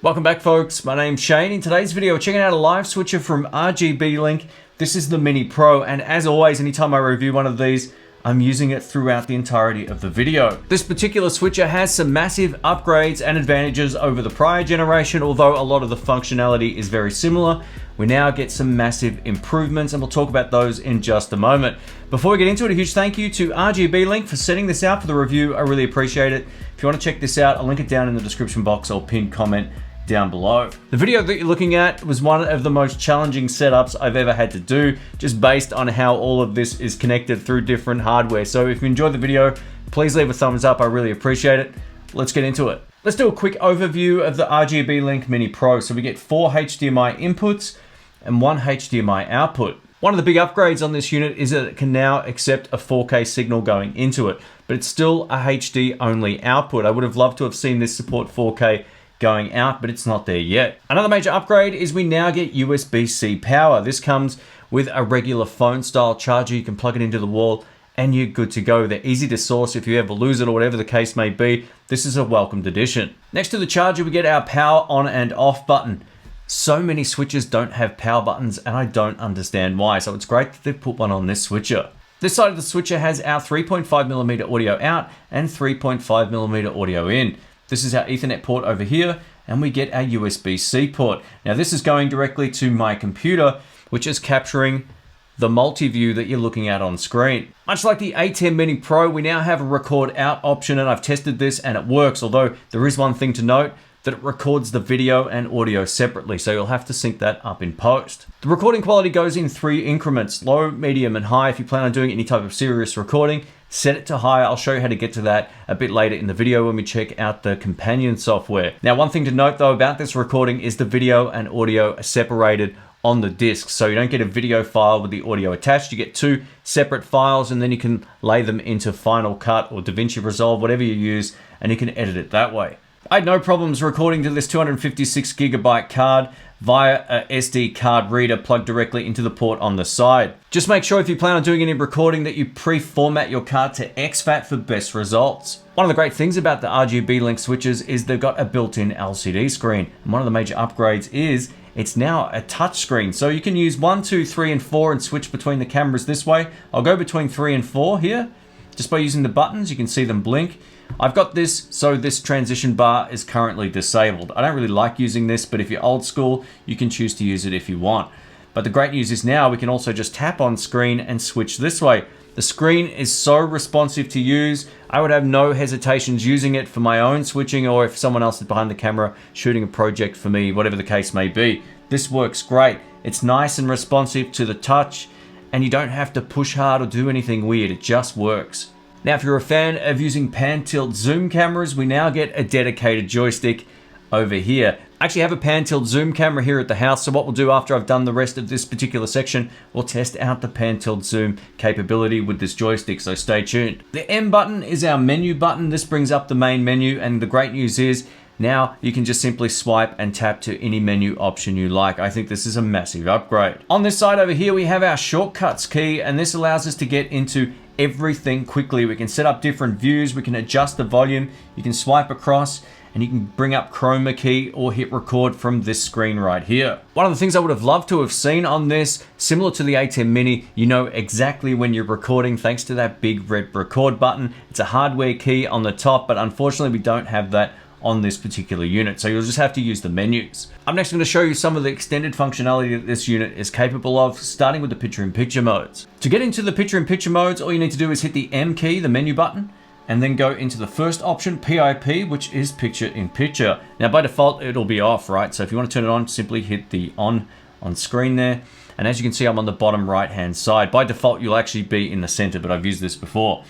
Welcome back, folks. My name's Shane. In today's video, we're checking out a live switcher from RGBLink. This is the Mini Pro, and as always, anytime I review one of these, I'm using it throughout the entirety of the video. This particular switcher has some massive upgrades and advantages over the prior generation, although a lot of the functionality is very similar. We now get some massive improvements, and we'll talk about those in just a moment. Before we get into it, a huge thank you to RGBLink for setting this out for the review. I really appreciate it. If you want to check this out, I'll link it down in the description box or pinned comment down below. The video that you're looking at was one of the most challenging setups I've ever had to do, just based on how all of this is connected through different hardware. So if you enjoyed the video, please leave a thumbs up. I really appreciate it. Let's get into it. Let's do a quick overview of the RGBLink Mini Pro. So we get 4 HDMI inputs and 1 HDMI output. One of the big upgrades on this unit is that it can now accept a 4K signal going into it, but it's still a HD only output. I would have loved to have seen this support 4K going out, but it's not there yet. Another major upgrade is we now get USB-C power. This comes with a regular phone style charger. You can plug it into the wall and you're good to go. They're easy to source if you ever lose it or whatever the case may be. This is a welcomed addition. Next to the charger, we get our power on and off button. So many switchers don't have power buttons and I don't understand why. So it's great that they've put one on this switcher. This side of the switcher has our 3.5mm audio out and 3.5mm audio in. This is our Ethernet port over here, and we get our USB-C port. Now this is going directly to my computer, which is capturing the multi-view that you're looking at on screen. Much like the A10 Mini Pro, we now have a record out option, and I've tested this and it works, although there is one thing to note, that it records the video and audio separately, so you'll have to sync that up in post. The recording quality goes in 3 increments, low, medium, and high. If you plan on doing any type of serious recording, set it to high. I'll show you how to get to that a bit later in the video when we check out the companion software. Now, one thing to note though about this recording is the video and audio are separated on the disc. So you don't get a video file with the audio attached. You get 2 separate files, and then you can lay them into Final Cut or DaVinci Resolve, whatever you use, and you can edit it that way. I had no problems recording to this 256GB card via a SD card reader plugged directly into the port on the side. Just make sure if you plan on doing any recording that you pre-format your card to exFAT for best results. One of the great things about the RGBLink switches is they've got a built-in LCD screen. And one of the major upgrades is it's now a touch screen. So you can use 1, 2, 3, and 4 and switch between the cameras this way. I'll go between 3 and 4 here. Just by using the buttons, you can see them blink. I've got this, so this transition bar is currently disabled. I don't really like using this, but if you're old school, you can choose to use it if you want. But the great news is now we can also just tap on screen and switch this way. The screen is so responsive to use. I would have no hesitations using it for my own switching, or if someone else is behind the camera shooting a project for me, whatever the case may be. This works great. It's nice and responsive to the touch, and you don't have to push hard or do anything weird. It just works. Now, if you're a fan of using pan tilt zoom cameras, we now get a dedicated joystick over here. I actually have a pan tilt zoom camera here at the house, so what we'll do after I've done the rest of this particular section, we'll test out the pan tilt zoom capability with this joystick, so stay tuned. The M button is our menu button. This brings up the main menu, and the great news is now you can just simply swipe and tap to any menu option you like. I think this is a massive upgrade. On this side over here, we have our shortcuts key, and this allows us to get into everything quickly. We can set up different views, we can adjust the volume, you can swipe across, and you can bring up Chroma key or hit record from this screen right here. One of the things I would have loved to have seen on this, similar to the A10 Mini, you know exactly when you're recording thanks to that big red record button. It's a hardware key on the top, but unfortunately we don't have that on this particular unit, so you'll just have to use the menus. I'm next going to show you some of the extended functionality that this unit is capable of, starting with the picture-in-picture modes. To get into the picture-in-picture modes, all you need to do is hit the M key, the menu button, and then go into the first option, PIP, which is picture-in-picture. Now by default, it'll be off, right? So if you want to turn it on, simply hit the on screen there. And as you can see, I'm on the bottom right-hand side. By default, you'll actually be in the center, but I've used this before.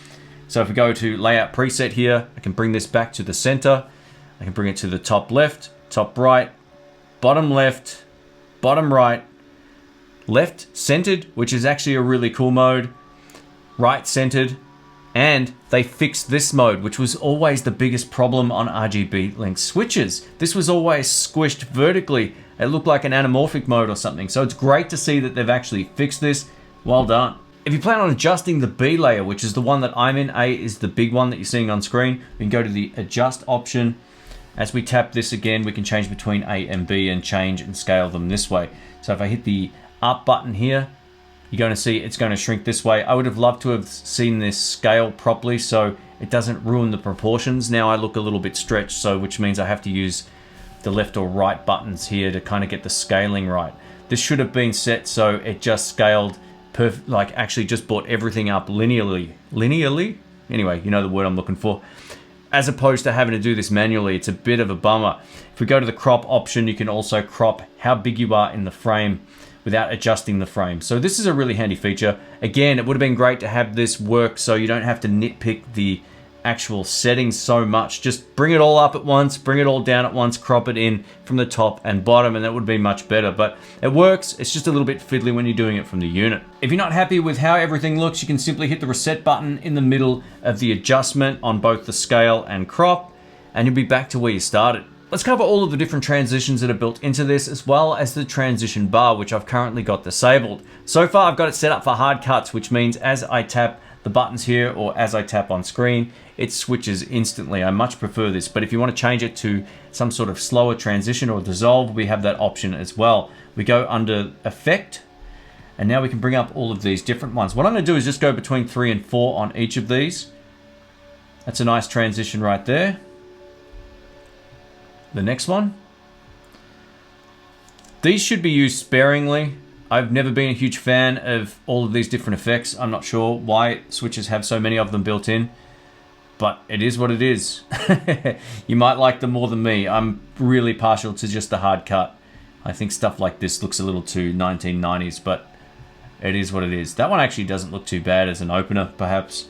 So if we go to layout preset here, I can bring this back to the center. I can bring it to the top left, top right, bottom left, bottom right, left centered, which is actually a really cool mode, right centered, and they fixed this mode, which was always the biggest problem on RGBLink switches. This was always squished vertically. It looked like an anamorphic mode or something. So it's great to see that they've actually fixed this. Well done. If you plan on adjusting the B layer, which is the one that I'm in, A is the big one that you're seeing on screen, we can go to the adjust option, As we tap this again, we can change between A and B and change and scale them this way. So if I hit the up button here, you're going to see it's going to shrink this way. I would have loved to have seen this scale properly so it doesn't ruin the proportions. Now I look a little bit stretched, so which means I have to use the left or right buttons here to kind of get the scaling right. This should have been set so it just scaled perfect, like actually just brought everything up linearly. Anyway, you know the word I'm looking for. As opposed to having to do this manually, it's a bit of a bummer. If we go to the crop option, you can also crop how big you are in the frame without adjusting the frame. So this is a really handy feature. Again, it would have been great to have this work so you don't have to nitpick the actual settings so much. Just bring it all up at once, bring it all down at once, crop it in from the top and bottom, and that would be much better. But it works. It's just a little bit fiddly when you're doing it from the unit. If you're not happy with how everything looks, you can simply hit the reset button in the middle of the adjustment on both the scale and crop, and you'll be back to where you started. Let's cover all of the different transitions that are built into this, as well as the transition bar, which I've currently got disabled. So far, I've got it set up for hard cuts, which means as I tap the buttons here or as I tap on screen, it switches instantly. I much prefer this, but if you want to change it to some sort of slower transition or dissolve, we have that option as well. We go under Effect, and now we can bring up all of these different ones. What I'm going to do is just go between 3 and 4 on each of these. That's a nice transition right there. The next one. These should be used sparingly. I've never been a huge fan of all of these different effects. I'm not sure why switches have so many of them built in, but it is what it is. You might like them more than me. I'm really partial to just the hard cut. I think stuff like this looks a little too 1990s, but it is what it is. That one actually doesn't look too bad as an opener, perhaps.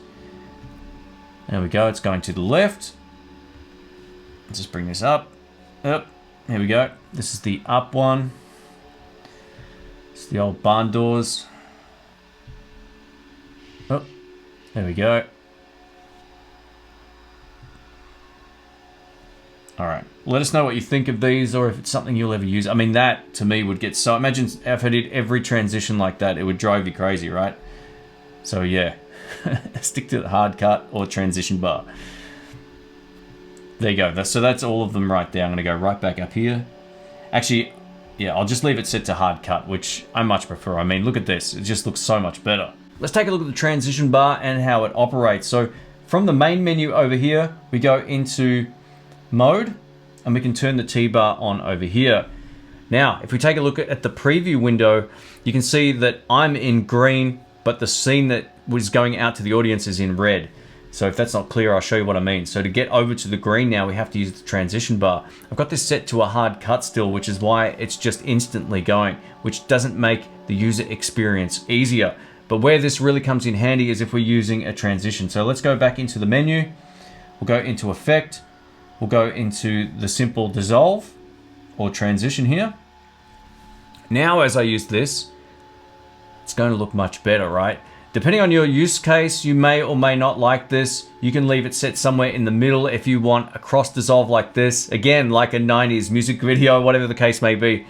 There we go. It's going to the left. Let's just bring this up. Up. Here we go. This is the up one. It's the old barn doors. Oh, there we go. All right. Let us know what you think of these, or if it's something you'll ever use. I mean, that to me would get so. Imagine if I did every transition like that, it would drive you crazy, right? So yeah, stick to the hard cut or transition bar. There you go. So that's all of them right there. I'm going to go right back up here. Actually, yeah, I'll just leave it set to hard cut, which I much prefer. I mean, look at this. It just looks so much better. Let's take a look at the transition bar and how it operates. So from the main menu over here, we go into mode, and we can turn the T-bar on over here. Now, if we take a look at the preview window, you can see that I'm in green, but the scene that was going out to the audience is in red. So if that's not clear, I'll show you what I mean. So to get over to the green now, we have to use the transition bar. I've got this set to a hard cut still, which is why it's just instantly going, which doesn't make the user experience easier. But where this really comes in handy is if we're using a transition. So let's go back into the menu. We'll go into Effect. We'll go into the simple dissolve or transition here. Now, as I use this, it's going to look much better, right? Depending on your use case, you may or may not like this. You can leave it set somewhere in the middle if you want a cross dissolve like this. Again, like a 90s music video, whatever the case may be.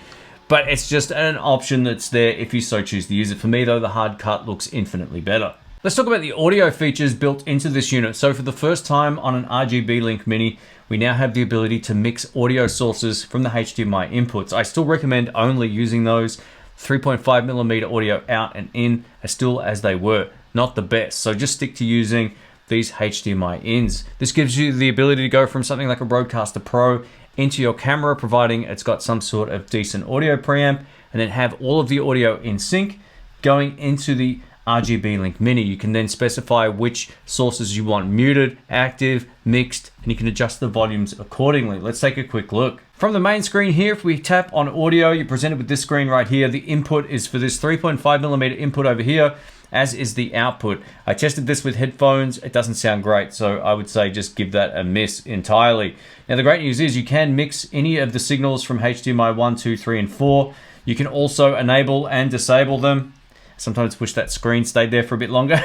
But it's just an option that's there if you so choose to use it. For me though, the hard cut looks infinitely better. Let's talk about the audio features built into this unit. So for the first time on an RGBLink Mini, we now have the ability to mix audio sources from the HDMI inputs. I still recommend only using those. 3.5mm audio out and in are still as they were, not the best. So just stick to using these HDMI ins. This gives you the ability to go from something like a Rodecaster Pro into your camera, providing it's got some sort of decent audio preamp, and then have all of the audio in sync going into the RGBLink Mini. You can then specify which sources you want muted, active, mixed, and you can adjust the volumes accordingly. Let's take a quick look. From the main screen here, if we tap on audio, you're presented with this screen right here. The input is for this 3.5mm input over here, as is the output. I tested this with headphones. It doesn't sound great, so I would say just give that a miss entirely. Now, the great news is you can mix any of the signals from HDMI 1, 2, 3, and 4. You can also enable and disable them. Sometimes wish that screen stayed there for a bit longer.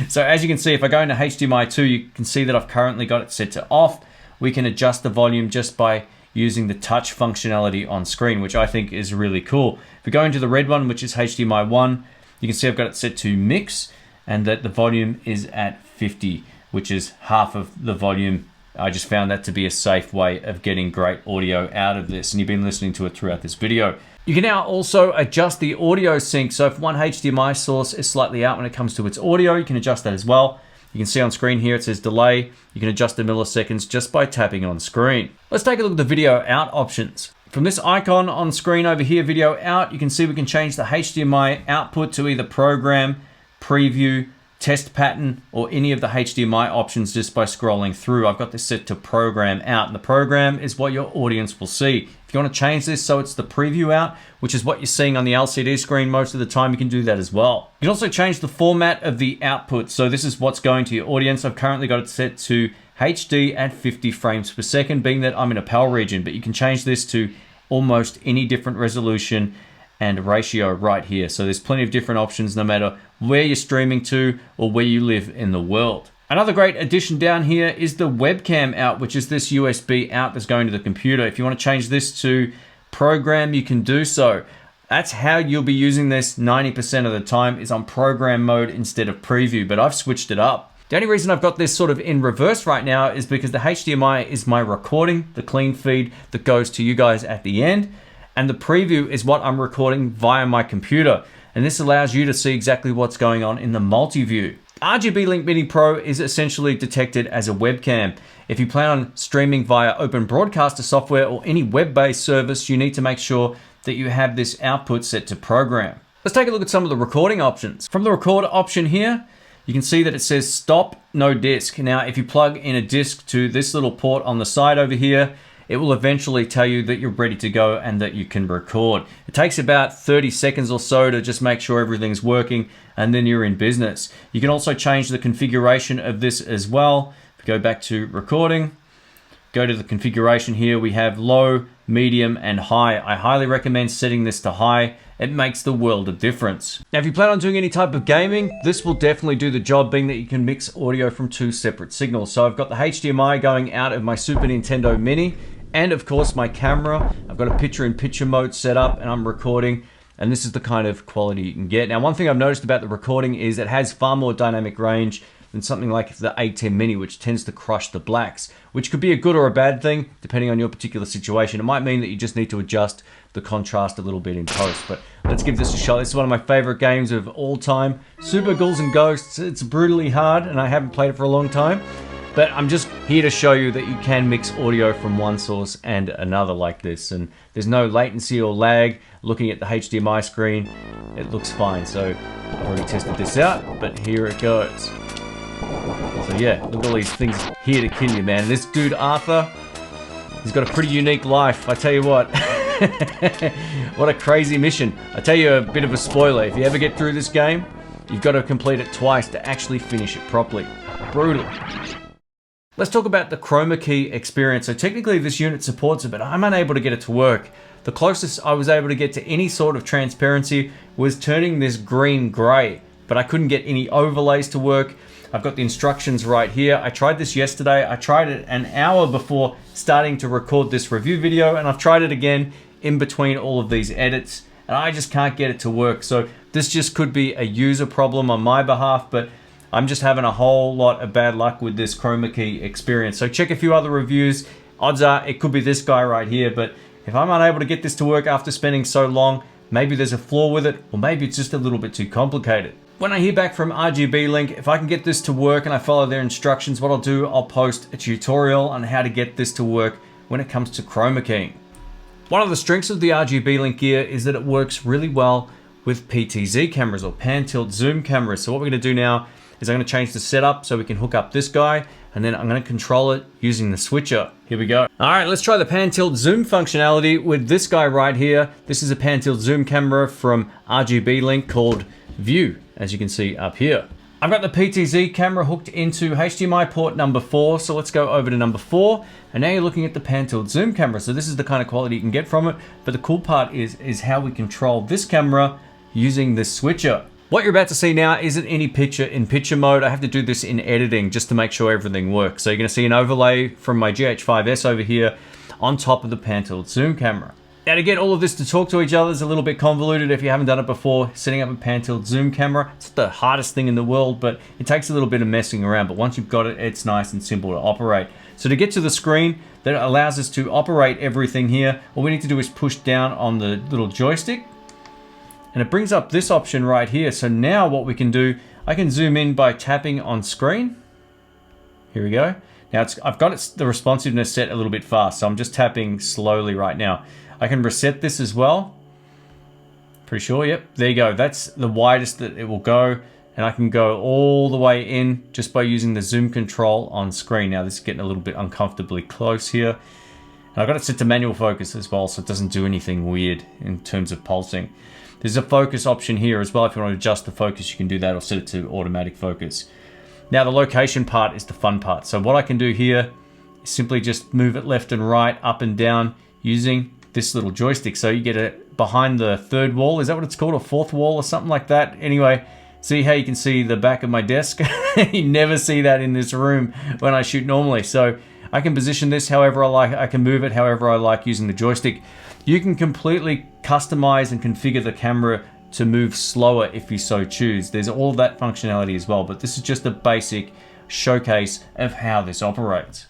So as you can see, if I go into HDMI 2, you can see that I've currently got it set to off. We can adjust the volume just by using the touch functionality on screen, which I think is really cool. If we go into the red one, which is HDMI 1, you can see I've got it set to mix and that the volume is at 50, which is half of the volume I just found that to be a safe way of getting great audio out of this, and you've been listening to it throughout this video. You can now also adjust the audio sync. So if one HDMI source is slightly out when it comes to its audio, you can adjust that as well. You can see on screen here it says delay. You can adjust the milliseconds just by tapping on screen. Let's take a look at the video out options. From this icon on screen over here, video out, you can see we can change the HDMI output to either program, preview, test pattern, or any of the HDMI options just by scrolling through. I've got this set to program out, and the program is what your audience will see. If you want to change this so it's the preview out, which is what you're seeing on the LCD screen most of the time, you can do that as well. You can also change the format of the output. So this is what's going to your audience. I've currently got it set to HD at 50 frames per second, being that I'm in a PAL region, but you can change this to almost any different resolution and ratio right here. So there's plenty of different options no matter where you're streaming to or where you live in the world. Another great addition down here is the webcam out, which is this USB out that's going to the computer. If you want to change this to program, you can do so. That's how you'll be using this 90% of the time, is on program mode instead of preview, but I've switched it up. The only reason I've got this sort of in reverse right now is because the HDMI is my recording, the clean feed that goes to you guys at the end, and the preview is what I'm recording via my computer. And this allows you to see exactly what's going on in the multi-view. RGBLink Mini Pro is essentially detected as a webcam. If you plan on streaming via Open Broadcaster software or any web-based service, you need to make sure that you have this output set to program. Let's take a look at some of the recording options. From the record option here, you can see that it says stop, no disc. Now, if you plug in a disc to this little port on the side over here, it will eventually tell you that you're ready to go and that you can record. It takes about 30 seconds or so to just make sure everything's working, and then you're in business. You can also change the configuration of this as well. If you go back to recording, go to the configuration here, we have low, medium, and high. I highly recommend setting this to high. It makes the world of difference. Now, if you plan on doing any type of gaming, this will definitely do the job, being that you can mix audio from two separate signals. So I've got the HDMI going out of my Super Nintendo Mini, and of course my camera. I've got a picture-in-picture mode set up, and I'm recording, and this is the kind of quality you can get. Now, one thing I've noticed about the recording is it has far more dynamic range than something like the A10 Mini, which tends to crush the blacks, which could be a good or a bad thing, depending on your particular situation. It might mean that you just need to adjust the contrast a little bit in post, but let's give this a shot. This is one of my favorite games of all time. Super Ghouls and Ghosts. It's brutally hard, and I haven't played it for a long time, but I'm just here to show you that you can mix audio from one source and another like this, and there's no latency or lag. Looking at the HDMI screen, it looks fine. So I've already tested this out, but here it goes. So yeah, look at all these things here to kill you, man. This dude, Arthur, he's got a pretty unique life, I tell you what. What a crazy mission. I tell you a bit of a spoiler. If you ever get through this game, you've got to complete it twice to actually finish it properly. Brutal. Let's talk about the Chroma key experience. So technically this unit supports it, but I'm unable to get it to work. The closest I was able to get to any sort of transparency was turning this green gray, but I couldn't get any overlays to work. I've got the instructions right here. I tried this yesterday. I tried it an hour before starting to record this review video, and I've tried it again in between all of these edits, and I just can't get it to work. So this just could be a user problem on my behalf, but I'm just having a whole lot of bad luck with this Chroma key experience. So check a few other reviews. Odds are it could be this guy right here, but if I'm unable to get this to work after spending so long, maybe there's a flaw with it, or maybe it's just a little bit too complicated. When I hear back from RGBLink, if I can get this to work and I follow their instructions, what I'll do, I'll post a tutorial on how to get this to work when it comes to chroma keying. One of the strengths of the RGBLink gear is that it works really well with PTZ cameras, or pan tilt zoom cameras. So what we're going to do now is I'm going to change the setup so we can hook up this guy, and then I'm going to control it using the switcher. Here we go. All right, let's try the pan tilt zoom functionality with this guy right here. This is a pan tilt zoom camera from RGBLink called View, as you can see up here. I've got the PTZ camera hooked into HDMI port number 4, so let's go over to number 4, and now you're looking at the pan tilt zoom camera. So this is the kind of quality you can get from it, but the cool part is how we control this camera using this switcher. What you're about to see now isn't any picture-in-picture mode. I have to do this in editing just to make sure everything works. So you're gonna see an overlay from my GH5S over here on top of the pan tilt zoom camera. Now, to get all of this to talk to each other is a little bit convoluted if you haven't done it before. Setting up a pan tilt zoom camera, it's the hardest thing in the world, but it takes a little bit of messing around. But once you've got it, it's nice and simple to operate. So to get to the screen that allows us to operate everything here, all we need to do is push down on the little joystick, and it brings up this option right here. So now what we can do, I can zoom in by tapping on screen. Here we go. Now I've got the responsiveness set a little bit fast, so I'm just tapping slowly right now. I can reset this as well. Pretty sure, yep, there you go. That's the widest that it will go, and I can go all the way in just by using the zoom control on screen. Now this is getting a little bit uncomfortably close here. And I've got it set to manual focus as well, so it doesn't do anything weird in terms of pulsing. There's a focus option here as well. If you want to adjust the focus, you can do that or set it to automatic focus. Now the location part is the fun part. So what I can do here is simply just move it left and right, up and down using this little joystick. So you get it behind the third wall. Is that what it's called? A fourth wall or something like that? Anyway, see how you can see the back of my desk? You never see that in this room when I shoot normally. So I can position this however I like. I can move it however I like using the joystick. You can completely customize and configure the camera to move slower if you so choose. There's all of that functionality as well, but this is just a basic showcase of how this operates.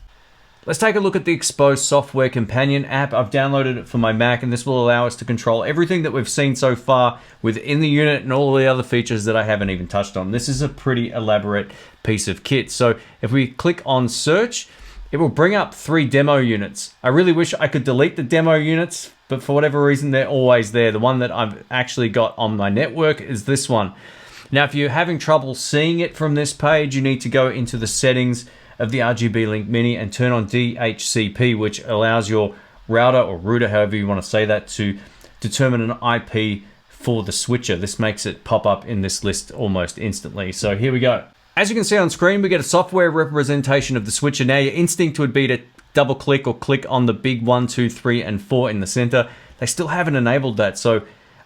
Let's take a look at the Exposed Software Companion app. I've downloaded it for my Mac, and this will allow us to control everything that we've seen so far within the unit and all the other features that I haven't even touched on. This is a pretty elaborate piece of kit. So if we click on search, it will bring up 3 demo units. I really wish I could delete the demo units, but for whatever reason, they're always there. The one that I've actually got on my network is this one. Now, if you're having trouble seeing it from this page, you need to go into the settings of the RGBLink Mini and turn on DHCP, which allows your router or router, however you want to say that, to determine an IP for the switcher. This makes it pop up in this list almost instantly. So here we go. As you can see on screen, we get a software representation of the switcher. Now your instinct would be to double click or click on the big 1, 2, 3, and 4 in the center. They still haven't enabled that. So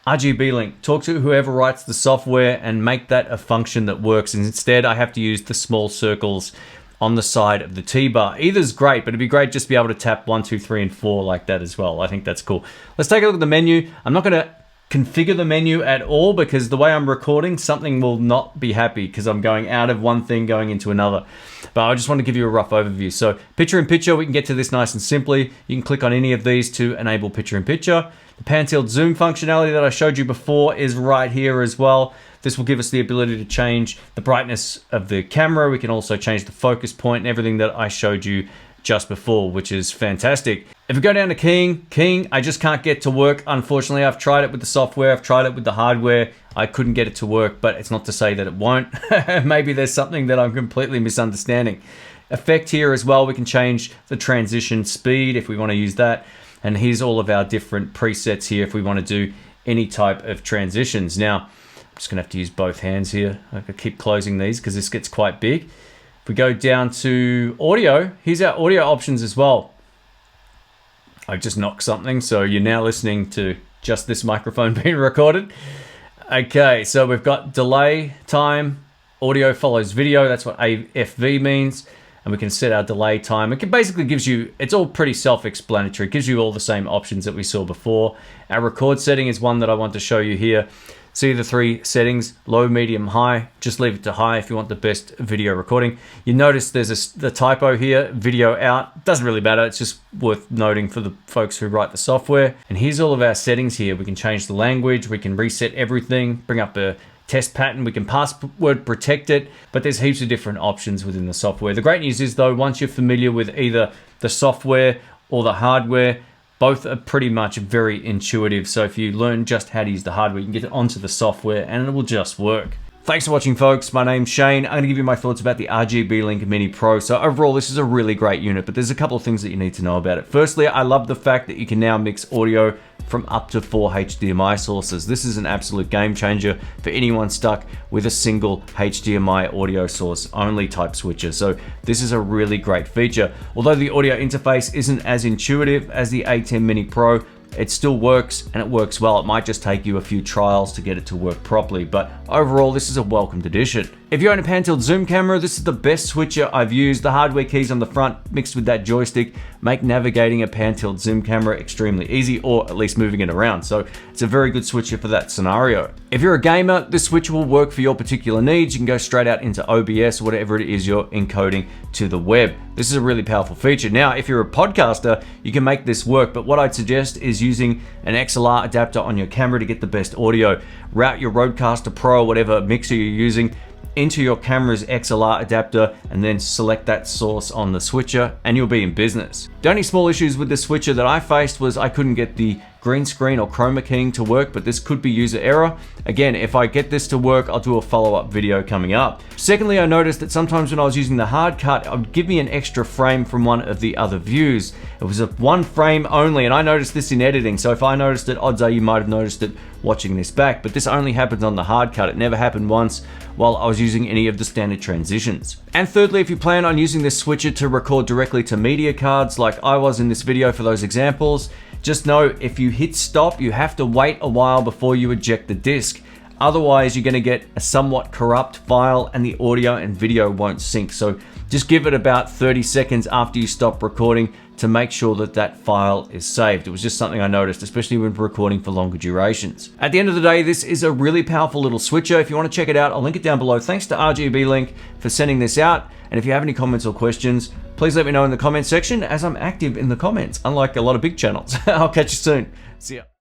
RGBLink, talk to whoever writes the software and make that a function that works. And instead, I have to use the small circles on the side of the T-bar. Either's great, but it'd be great just to be able to tap 1, 2, 3, and 4 like that as well. I think that's cool. Let's take a look at the menu. I'm not gonna configure the menu at all because the way I'm recording, something will not be happy because I'm going out of one thing, going into another. But I just want to give you a rough overview. So picture-in-picture, we can get to this nice and simply. You can click on any of these to enable picture-in-picture. The pan-tilt zoom functionality that I showed you before is right here as well. This will give us the ability to change the brightness of the camera. We can also change the focus point and everything that I showed you just before, which is fantastic. If we go down to keying, I just can't get to work. Unfortunately, I've tried it with the software, I've tried it with the hardware. I couldn't get it to work, but it's not to say that it won't. Maybe there's something that I'm completely misunderstanding. Effect here as well, we can change the transition speed if we want to use that. And here's all of our different presets here if we want to do any type of transitions. Now, I'm just gonna have to use both hands here. I can keep closing these because this gets quite big. If we go down to audio, here's our audio options as well. I just knocked something, so you're now listening to just this microphone being recorded. Okay, so we've got delay time, audio follows video, that's what AFV means, and we can set our delay time. It basically gives you, it's all pretty self-explanatory, it gives you all the same options that we saw before. Our record setting is one that I want to show you here. See the 3 settings, low, medium, high. Just leave it to high if you want the best video recording. You notice there's the typo here, video out. Doesn't really matter, it's just worth noting for the folks who write the software. And here's all of our settings here. We can change the language, we can reset everything, bring up a test pattern, we can password protect it, but there's heaps of different options within the software. The great news is though, once you're familiar with either the software or the hardware, both are pretty much very intuitive. So if you learn just how to use the hardware, you can get it onto the software and it will just work. Thanks for watching, folks. My name's Shane. I'm gonna give you my thoughts about the RGBLink Mini Pro. So overall, this is a really great unit, but there's a couple of things that you need to know about it. Firstly, I love the fact that you can now mix audio from up to 4 HDMI sources. This is an absolute game changer for anyone stuck with a single HDMI audio source only type switcher. So this is a really great feature. Although the audio interface isn't as intuitive as the A10 Mini Pro, it still works and it works well. It might just take you a few trials to get it to work properly, but overall, this is a welcomed addition. If you own a pan-tilt zoom camera, this is the best switcher I've used. The hardware keys on the front mixed with that joystick make navigating a pan-tilt zoom camera extremely easy, or at least moving it around. So it's a very good switcher for that scenario. If you're a gamer, this switcher will work for your particular needs. You can go straight out into OBS, whatever it is you're encoding to the web. This is a really powerful feature. Now, if you're a podcaster, you can make this work, but what I'd suggest is using an XLR adapter on your camera to get the best audio. Route your Rodecaster Pro, whatever mixer you're using, into your camera's XLR adapter and then select that source on the switcher and you'll be in business. The only small issues with the switcher that I faced was I couldn't get the green screen or chroma keying to work, but this could be user error. Again, if I get this to work, I'll do a follow-up video coming up. Secondly, I noticed that sometimes when I was using the hard cut, it would give me an extra frame from one of the other views. It was a one frame only, and I noticed this in editing. So if I noticed it, odds are you might have noticed it watching this back, but this only happens on the hard cut. It never happened once while I was using any of the standard transitions. And thirdly, if you plan on using this switcher to record directly to media cards like I was in this video for those examples, just know if you hit stop, you have to wait a while before you eject the disc. Otherwise, you're going to get a somewhat corrupt file and the audio and video won't sync. So just give it about 30 seconds after you stop recording to make sure that that file is saved. It was just something I noticed, especially when recording for longer durations. At the end of the day, this is a really powerful little switcher. If you want to check it out, I'll link it down below. Thanks to RGBLink for sending this out. And if you have any comments or questions, please let me know in the comments section, as I'm active in the comments, unlike a lot of big channels. I'll catch you soon. See ya.